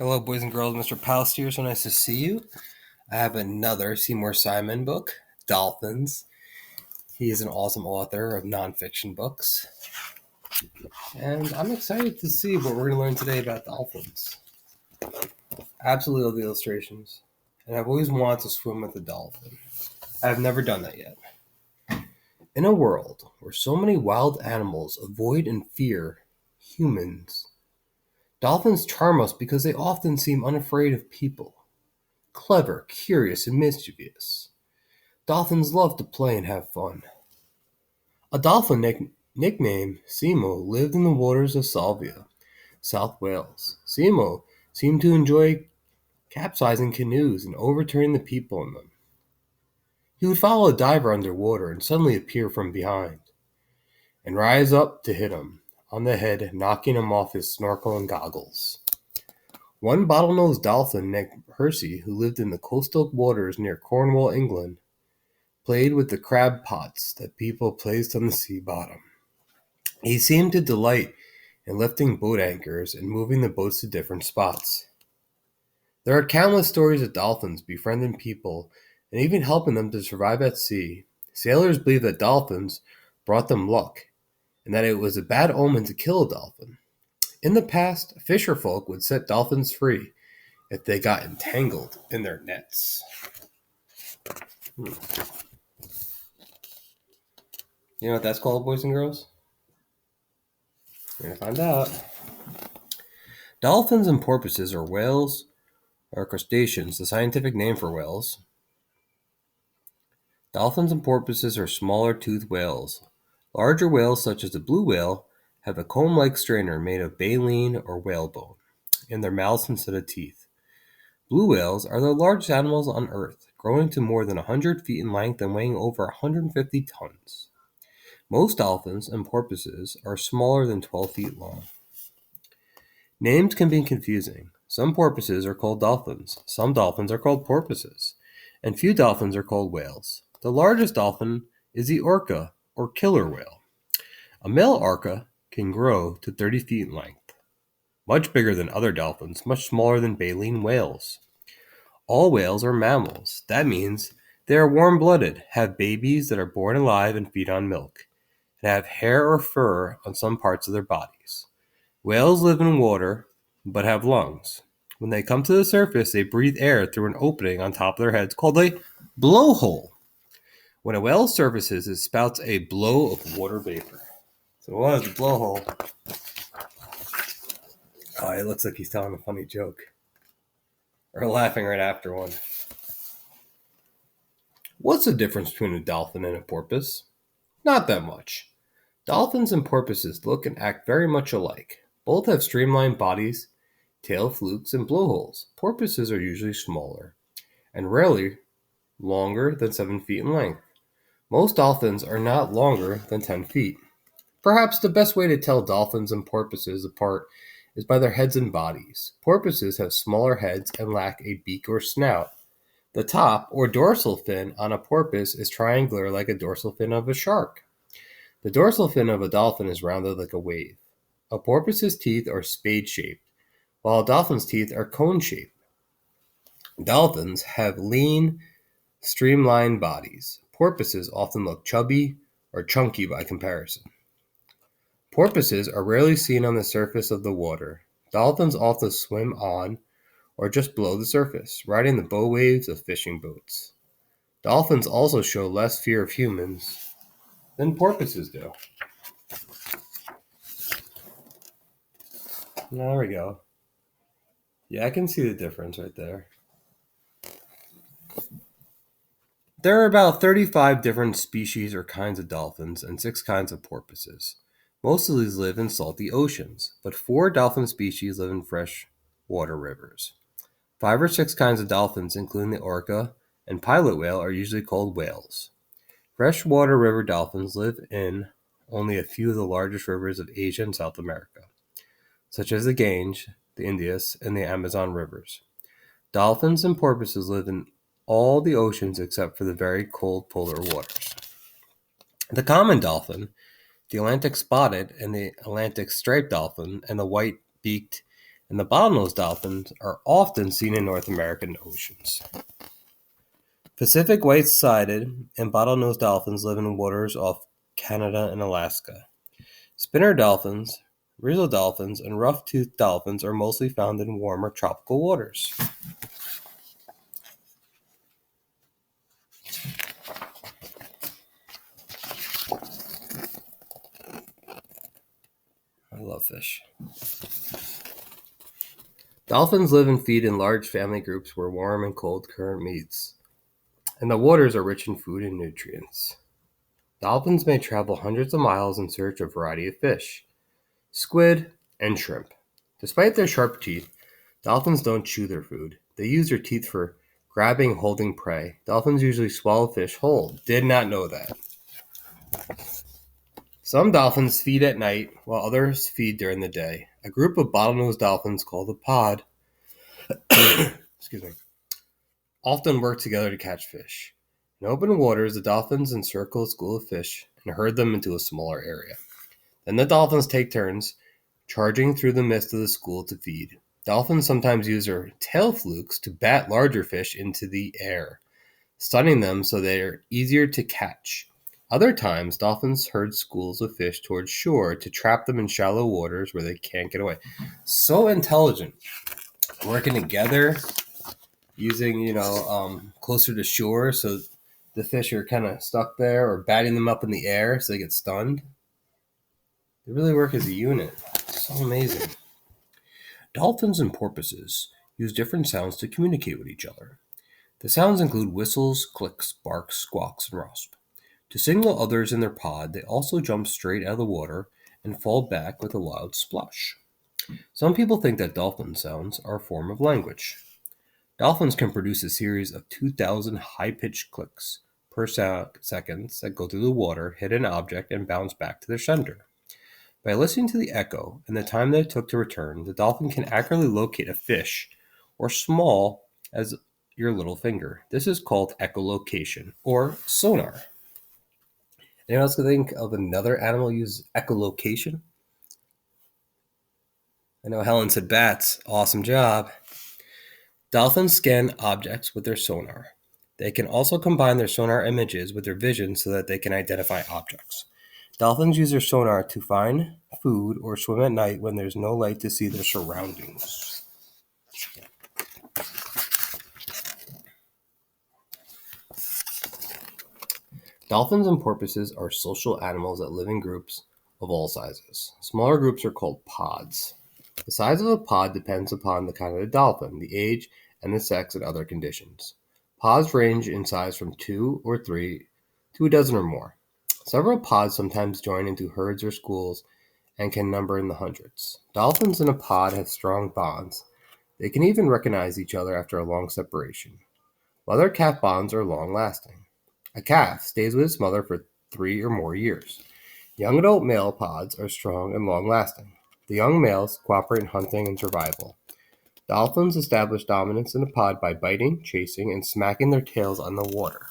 Hello, boys and girls. Mr. Pallister here. So nice to see you. I have another Seymour Simon book, Dolphins. He is an awesome author of nonfiction books. And I'm excited to see what we're going to learn today about dolphins. Absolutely love the illustrations. And I've always wanted to swim with a dolphin. I've never done that yet. In a world where so many wild animals avoid and fear humans, dolphins charm us because they often seem unafraid of people. Clever, curious, and mischievous. Dolphins love to play and have fun. A dolphin nicknamed Simo lived in the waters of Salvia, South Wales. Simo seemed to enjoy capsizing canoes and overturning the people in them. He would follow a diver underwater and suddenly appear from behind, and rise up to hit him on the head, knocking him off his snorkel and goggles. One bottlenose dolphin named Percy, who lived in the coastal waters near Cornwall, England, played with the crab pots that people placed on the sea bottom. He seemed to delight in lifting boat anchors and moving the boats to different spots. There are countless stories of dolphins befriending people and even helping them to survive at sea. Sailors believe that dolphins brought them luck and that it was a bad omen to kill a dolphin. In the past, fisher folk would set dolphins free if they got entangled in their nets. You know what that's called, boys and girls? We're going to find out. Dolphins and porpoises are whales or crustaceans, the scientific name for whales. Dolphins and porpoises are smaller toothed whales. Larger whales, such as the blue whale, have a comb-like strainer made of baleen or whalebone in their mouths instead of teeth. Blue whales are the largest animals on Earth, growing to more than 100 feet in length and weighing over 150 tons. Most dolphins and porpoises are smaller than 12 feet long. Names can be confusing. Some porpoises are called dolphins, some dolphins are called porpoises, and few dolphins are called whales. The largest dolphin is the orca, or killer whale. A male orca can grow to 30 feet in length, much bigger than other dolphins, much smaller than baleen whales. All whales are mammals. That means they are warm-blooded, have babies that are born alive and feed on milk, and have hair or fur on some parts of their bodies. Whales live in water, but have lungs. When they come to the surface, they breathe air through an opening on top of their heads called a blowhole. When a whale surfaces, it spouts a blow of water vapor. So what is the blowhole? Oh, it looks like he's telling a funny joke. Or laughing right after one. What's the difference between a dolphin and a porpoise? Not that much. Dolphins and porpoises look and act very much alike. Both have streamlined bodies, tail flukes, and blowholes. Porpoises are usually smaller, and rarely longer than 7 feet in length. Most dolphins are not longer than 10 feet. Perhaps the best way to tell dolphins and porpoises apart is by their heads and bodies. Porpoises have smaller heads and lack a beak or snout. The top, or dorsal fin, on a porpoise is triangular like a dorsal fin of a shark. The dorsal fin of a dolphin is rounded like a wave. A porpoise's teeth are spade-shaped, while a dolphin's teeth are cone-shaped. Dolphins have lean, streamlined bodies. Porpoises often look chubby or chunky by comparison. Porpoises are rarely seen on the surface of the water. Dolphins often swim on or just below the surface, riding the bow waves of fishing boats. Dolphins also show less fear of humans than porpoises do. There we go. Yeah, I can see the difference right there. There are about 35 different species or kinds of dolphins and 6 kinds of porpoises. Most of these live in salty oceans, but 4 dolphin species live in freshwater rivers. 5 or 6 kinds of dolphins, including the orca and pilot whale, are usually called whales. Freshwater river dolphins live in only a few of the largest rivers of Asia and South America, such as the Gange, the Indus, and the Amazon rivers. Dolphins and porpoises live in all the oceans except for the very cold polar waters. The common dolphin, the Atlantic spotted and the Atlantic striped dolphin, and the white-beaked and the bottlenose dolphins are often seen in North American oceans. Pacific white-sided and bottlenose dolphins live in waters off Canada and Alaska. Spinner dolphins, Rizzo dolphins, and rough-toothed dolphins are mostly found in warmer tropical waters. I love fish. Dolphins live and feed in large family groups where warm and cold current meets, and the waters are rich in food and nutrients. Dolphins may travel hundreds of miles in search of a variety of fish, squid, and shrimp. Despite their sharp teeth, dolphins don't chew their food. They use their teeth for grabbing and holding prey. Dolphins usually swallow fish whole. Did not know that. Some dolphins feed at night, while others feed during the day. A group of bottlenose dolphins called a pod often work together to catch fish. In open waters, the dolphins encircle a school of fish and herd them into a smaller area. Then the dolphins take turns charging through the midst of the school to feed. Dolphins sometimes use their tail flukes to bat larger fish into the air, stunning them so they are easier to catch. Other times, dolphins herd schools of fish towards shore to trap them in shallow waters where they can't get away. So intelligent. Working together, using, closer to shore so the fish are kind of stuck there, or batting them up in the air so they get stunned. They really work as a unit. So amazing. Dolphins and porpoises use different sounds to communicate with each other. The sounds include whistles, clicks, barks, squawks, and rasp. To signal others in their pod, they also jump straight out of the water and fall back with a loud splash. Some people think that dolphin sounds are a form of language. Dolphins can produce a series of 2,000 high-pitched clicks per second that go through the water, hit an object, and bounce back to their sender. By listening to the echo and the time that it took to return, the dolphin can accurately locate a fish or small as your little finger. This is called echolocation or sonar. Anyone else can think of another animal uses echolocation? I know Helen said bats. Awesome job. Dolphins scan objects with their sonar. They can also combine their sonar images with their vision so that they can identify objects. Dolphins use their sonar to find food or swim at night when there's no light to see their surroundings. Dolphins and porpoises are social animals that live in groups of all sizes. Smaller groups are called pods. The size of a pod depends upon the kind of the dolphin, the age, and the sex, and other conditions. Pods range in size from 2 or 3 to a dozen or more. Several pods sometimes join into herds or schools and can number in the hundreds. Dolphins in a pod have strong bonds. They can even recognize each other after a long separation. Mother-calf bonds are long-lasting. A calf stays with its mother for 3 or more years. Young adult male pods are strong and long-lasting. The young males cooperate in hunting and survival. Dolphins establish dominance in a pod by biting, chasing, and smacking their tails on the water.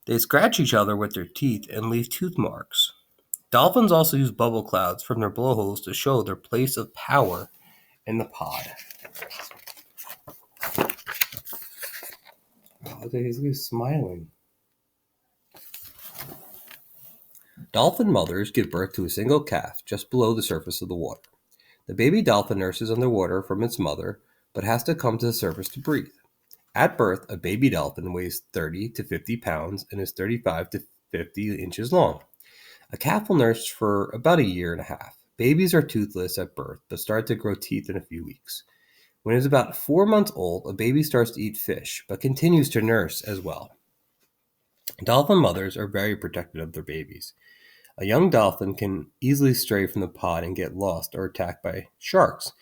They scratch each other with their teeth and leave tooth marks. Dolphins also use bubble clouds from their blowholes to show their place of power in the pod. Oh, he's smiling. Dolphin mothers give birth to a single calf just below the surface of the water. The baby dolphin nurses underwater from its mother, but has to come to the surface to breathe. At birth, a baby dolphin weighs 30 to 50 pounds and is 35 to 50 inches long. A calf will nurse for about a year and a half. Babies are toothless at birth, but start to grow teeth in a few weeks. When it is about 4 months old, a baby starts to eat fish, but continues to nurse as well. Dolphin mothers are very protective of their babies. A young dolphin can easily stray from the pod and get lost or attacked by sharks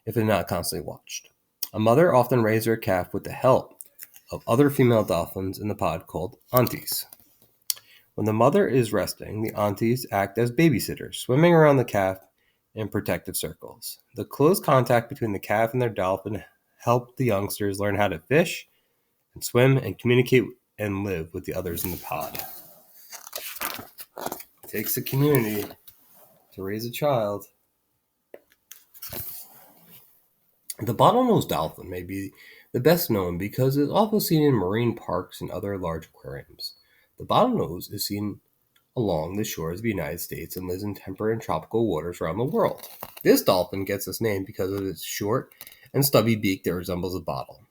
if they're not constantly watched. A mother often raises her calf with the help of other female dolphins in the pod called aunties. When the mother is resting, the aunties act as babysitters, swimming around the calf in protective circles. The close contact between the calf and their dolphin help the youngsters learn how to fish and swim and communicate and live with the others in the pod. It takes a community to raise a child. The bottlenose dolphin may be the best known because it is often seen in marine parks and other large aquariums. The bottlenose is seen along the shores of the United States and lives in temperate and tropical waters around the world. This dolphin gets its name because of its short and stubby beak that resembles a bottle.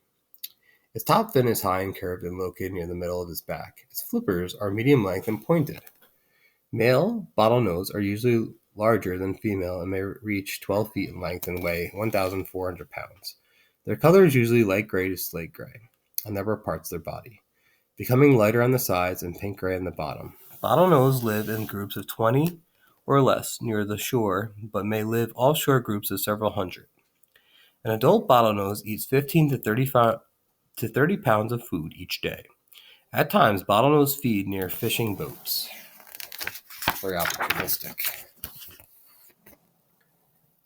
Its top fin is high and curved and located near the middle of its back. Its flippers are medium length and pointed. Male bottlenose are usually larger than female and may reach 12 feet in length and weigh 1,400 pounds. Their color is usually light gray to slate gray on the upper parts of their body, becoming lighter on the sides and pink gray on the bottom. Bottlenose live in groups of 20 or less near the shore, but may live offshore groups of several hundred. An adult bottlenose eats 15 to 30 pounds of food each day. At times, bottlenose feed near fishing boats. Very opportunistic.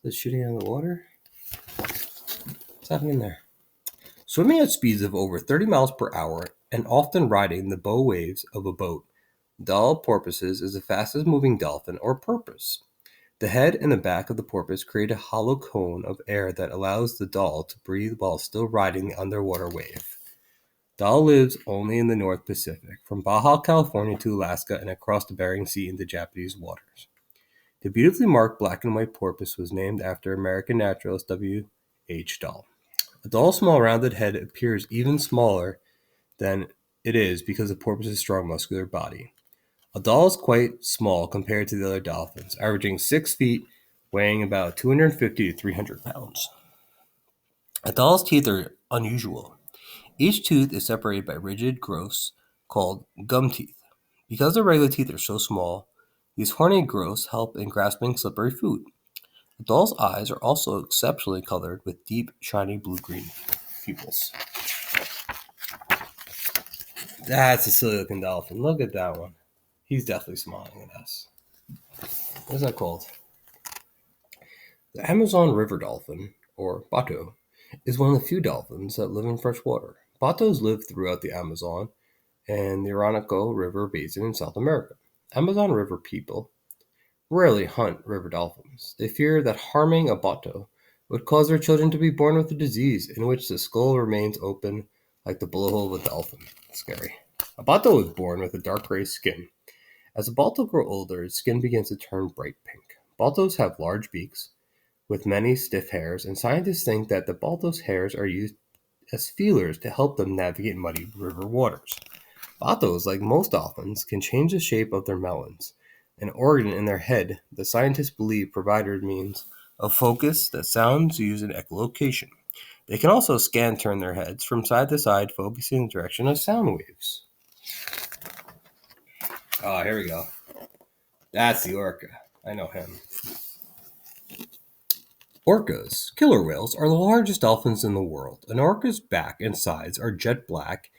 Is it shooting out of the water? What's happening there? Swimming at speeds of over 30 miles per hour and often riding the bow waves of a boat, Porpoises is the fastest moving dolphin or porpoise. The head and the back of the porpoise create a hollow cone of air that allows the doll to breathe while still riding the underwater wave. Doll lives only in the North Pacific, from Baja California to Alaska and across the Bering Sea into Japanese waters. The beautifully marked black and white porpoise was named after American naturalist W. H. Dahl. A doll's small rounded head appears even smaller than it is because of the porpoise's strong muscular body. A doll is quite small compared to the other dolphins, averaging 6 feet, weighing about 250 to 300 pounds. A doll's teeth are unusual. Each tooth is separated by rigid growths called gum teeth. Because the regular teeth are so small, these horny growths help in grasping slippery food. The doll's eyes are also exceptionally colored with deep, shiny blue-green pupils. That's a silly looking dolphin. Look at that one. He's definitely smiling at us. What's that called? The Amazon river dolphin, or bato, is one of the few dolphins that live in fresh water. Batos live throughout the Amazon and the Orinoco River basin in South America. Amazon River people rarely hunt river dolphins. They fear that harming a bato would cause their children to be born with a disease in which the skull remains open like the blowhole of a dolphin. Scary. A bato is born with a dark gray skin. As a bato grows older, its skin begins to turn bright pink. Batos have large beaks with many stiff hairs, and scientists think that the batos' hairs are used as feelers to help them navigate muddy river waters. Batos, like most dolphins, can change the shape of their melons, an organ in their head that scientists believe provides means of focus that sounds used in echolocation. They can also turn their heads from side to side, focusing in the direction of sound waves. Oh, here we go. That's the orca. I know him. Orcas, killer whales, are the largest dolphins in the world. An orca's back and sides are jet black,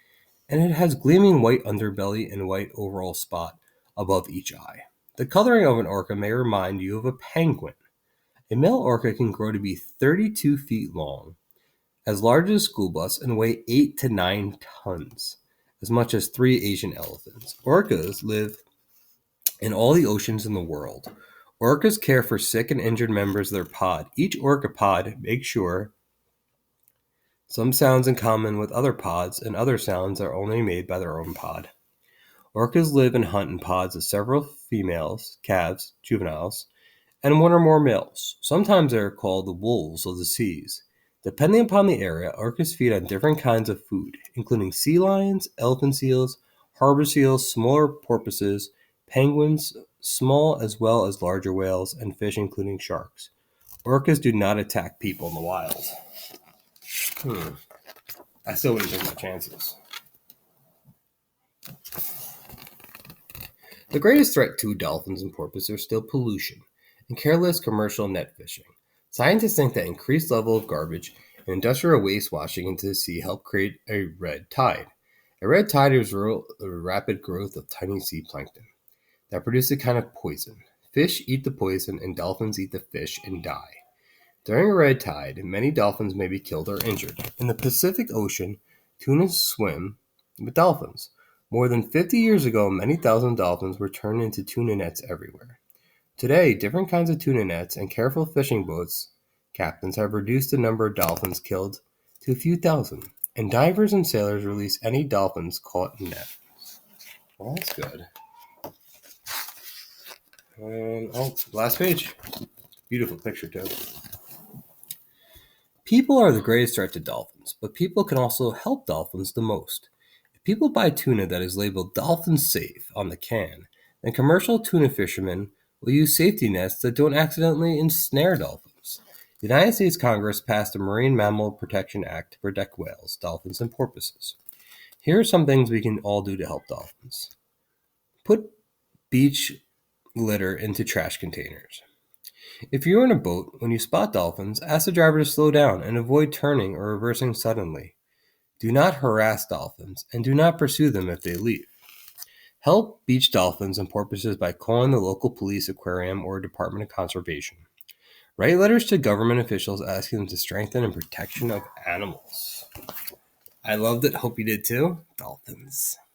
and it has gleaming white underbelly and white overall spot above each eye. The coloring of an orca may remind you of a penguin. A male orca can grow to be 32 feet long, as large as a school bus, and weigh 8 to 9 tons, as much as 3 Asian elephants. Orcas live in all the oceans in the world. Orcas care for sick and injured members of their pod. Each orca pod makes sure some sounds in common with other pods and other sounds are only made by their own pod. Orcas live and hunt in pods of several females, calves, juveniles, and one or more males. Sometimes they are called the wolves of the seas. Depending upon the area, orcas feed on different kinds of food, including sea lions, elephant seals, harbor seals, smaller porpoises, penguins, small as well as larger whales, and fish including sharks. Orcas do not attack people in the wild. I still wouldn't take my chances. The greatest threat to dolphins and porpoises are still pollution and careless commercial net fishing. Scientists think that increased level of garbage and industrial waste washing into the sea help create a red tide. A red tide is the rapid growth of tiny sea plankton that produce a kind of poison. Fish eat the poison and dolphins eat the fish and die. During a red tide, many dolphins may be killed or injured. In the Pacific Ocean, tuna swim with dolphins. More than 50 years ago, many thousand dolphins were turned into tuna nets everywhere. Today, different kinds of tuna nets and careful fishing boats Captains have reduced the number of dolphins killed to a few thousand, and divers and sailors release any dolphins caught in nets. Well, that's good. Last page. Beautiful picture, too. People are the greatest threat to dolphins, but people can also help dolphins the most. If people buy tuna that is labeled dolphin safe on the can, then commercial tuna fishermen will use safety nets that don't accidentally ensnare dolphins. The United States Congress passed a Marine Mammal Protection Act to protect whales, dolphins, and porpoises. Here are some things we can all do to help dolphins. Put beach litter into trash containers. If you're in a boat, when you spot dolphins, ask the driver to slow down and avoid turning or reversing suddenly. Do not harass dolphins, and do not pursue them if they leave. Help beach dolphins and porpoises by calling the local police, aquarium, or Department of Conservation. Write letters to government officials asking them to strengthen and protection of animals. I loved it. Hope you did too. Dolphins.